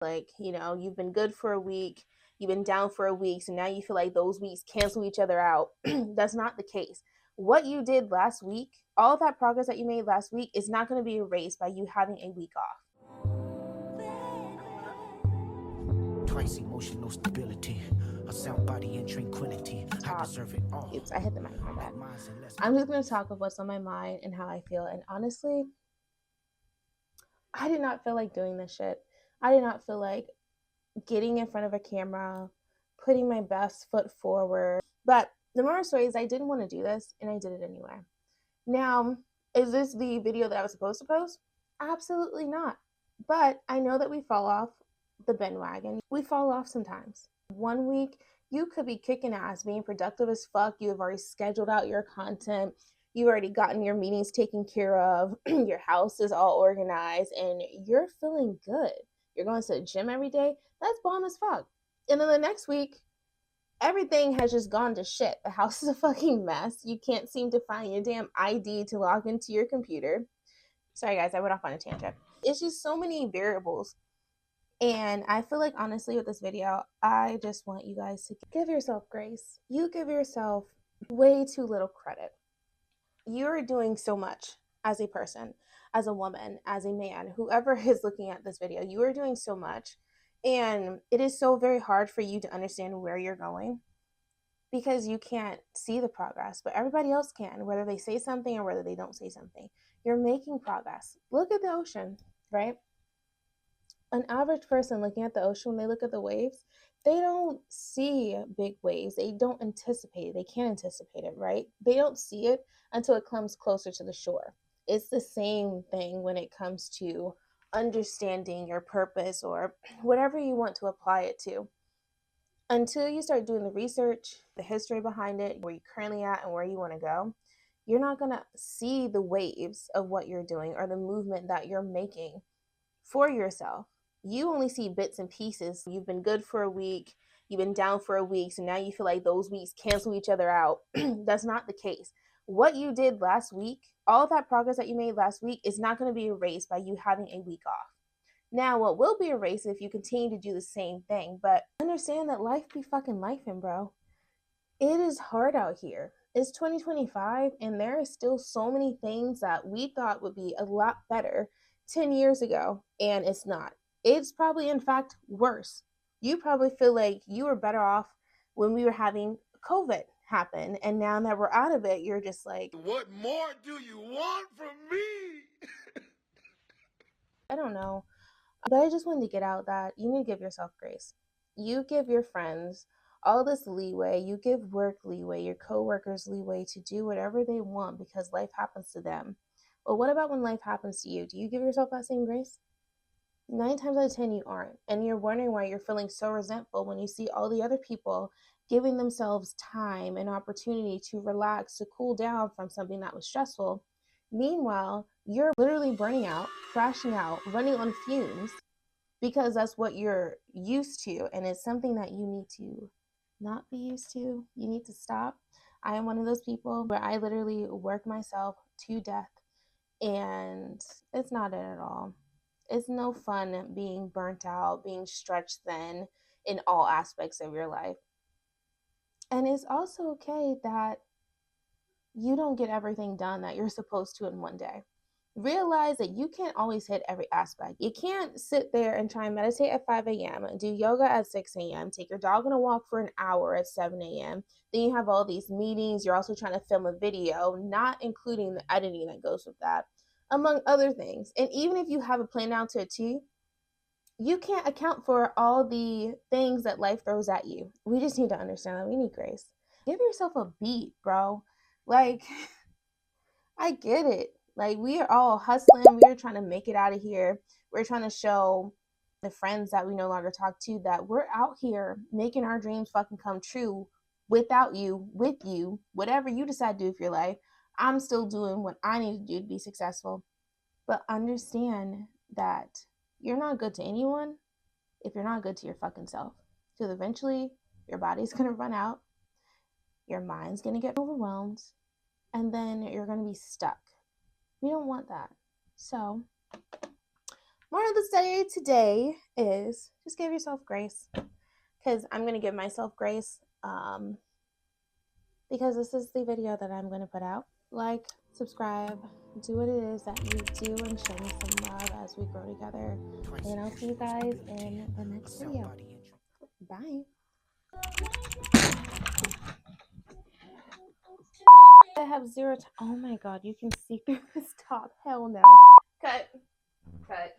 Like, you've been good for a week, you've been down for a week, so now you feel like those weeks cancel each other out. That's not the case. What you did last week, all of that progress that you made last week, is not going to be erased by you having a week off. Twice emotional stability, a sound body and tranquility. I deserve it all. Oops, I hit the mic, my bad. I'm just going to talk of what's on my mind and how I feel. And honestly, I did not feel like doing this shit. I did not feel like getting in front of a camera, putting my best foot forward. But the moral story is I didn't want to do this, and I did it anyway. Now, is this the video that I was supposed to post? Absolutely not. But I know that we fall off the bandwagon. We fall off sometimes. One week, you could be kicking ass, being productive as fuck. You have already scheduled out your content. You've already gotten your meetings taken care of. Your house is all organized, and you're feeling good. You're going to the gym every day. That's bomb as fuck. And then the next week, everything has just gone to shit. The house is a fucking mess. You can't seem to find your damn ID to log into your computer. Sorry, guys, I went off on a tangent. It's just so many variables. And I feel like, honestly, with this video, I just want you guys to give yourself grace. You give yourself way too little credit. You're doing so much as a person, as a woman, as a man, whoever is looking at this video. You are doing so much. And it is so very hard for you to understand where you're going because you can't see the progress, but everybody else can, whether they say something or whether they don't say something. You're making progress. Look at the ocean, right? An average person looking at the ocean, when they look at the waves, they don't see big waves. They don't anticipate it. They can't anticipate it, right? They don't see it until it comes closer to the shore. It's the same thing when it comes to understanding your purpose or whatever you want to apply it to. Until you start doing the research, the history behind it, where you're currently at and where you want to go, you're not going to see the waves of what you're doing or the movement that you're making for yourself. You only see bits and pieces. You've been good for a week, you've been down for a week, so now you feel like those weeks cancel each other out. That's not the case. What you did last week, all of that progress that you made last week, is not going to be erased by you having a week off. Now, what will be erased if you continue to do the same thing, but understand that life be fucking lifing, bro. It is hard out here. It's 2025, and there is still so many things that we thought would be a lot better 10 years ago, and it's not. It's probably, in fact, worse. You probably feel like you were better off when we were having COVID happen, and now that we're out of it, you're just like, what more do you want from me? I don't know. But I just wanted to get out that you need to give yourself grace. You give your friends all this leeway. You give work leeway, your coworkers leeway to do whatever they want because life happens to them. But what about when life happens to you? Do you give yourself that same grace? 9 times out of 10, you aren't. And you're wondering why you're feeling so resentful when you see all the other people giving themselves time and opportunity to relax, to cool down from something that was stressful. Meanwhile, you're literally burning out, crashing out, running on fumes because that's what you're used to. And it's something that you need to not be used to. You need to stop. I am one of those people where I literally work myself to death, and it's not it at all. It's no fun being burnt out, being stretched thin in all aspects of your life. And it's also okay that you don't get everything done that you're supposed to in one day. Realize that you can't always hit every aspect. You can't sit there and try and meditate at 5 a.m., do yoga at 6 a.m., take your dog on a walk for an hour at 7 a.m. Then you have all these meetings. You're also trying to film a video, not including the editing that goes with that, among other things. And even if you have a plan out to a T, you can't account for all the things that life throws at you. We just need to understand that we need grace. Give yourself a beat, bro. Like, I get it. Like, we are all hustling. We are trying to make it out of here. We're trying to show the friends that we no longer talk to that we're out here making our dreams fucking come true without you, with you, whatever you decide to do with your life. I'm still doing what I need to do to be successful. But understand that you're not good to anyone if you're not good to your fucking self. Because eventually your body's going to run out. Your mind's going to get overwhelmed. And then you're going to be stuck. We don't want that. So Moral of the story today is just give yourself grace, because I'm going to give myself grace because this is the video that I'm going to put out. Like, subscribe, do what it is that you do, and show me some love as we grow together. And I'll see you guys in the next video. Bye. I have zero time. Oh my god, you can see through this top. Hell no. Cut. Cut.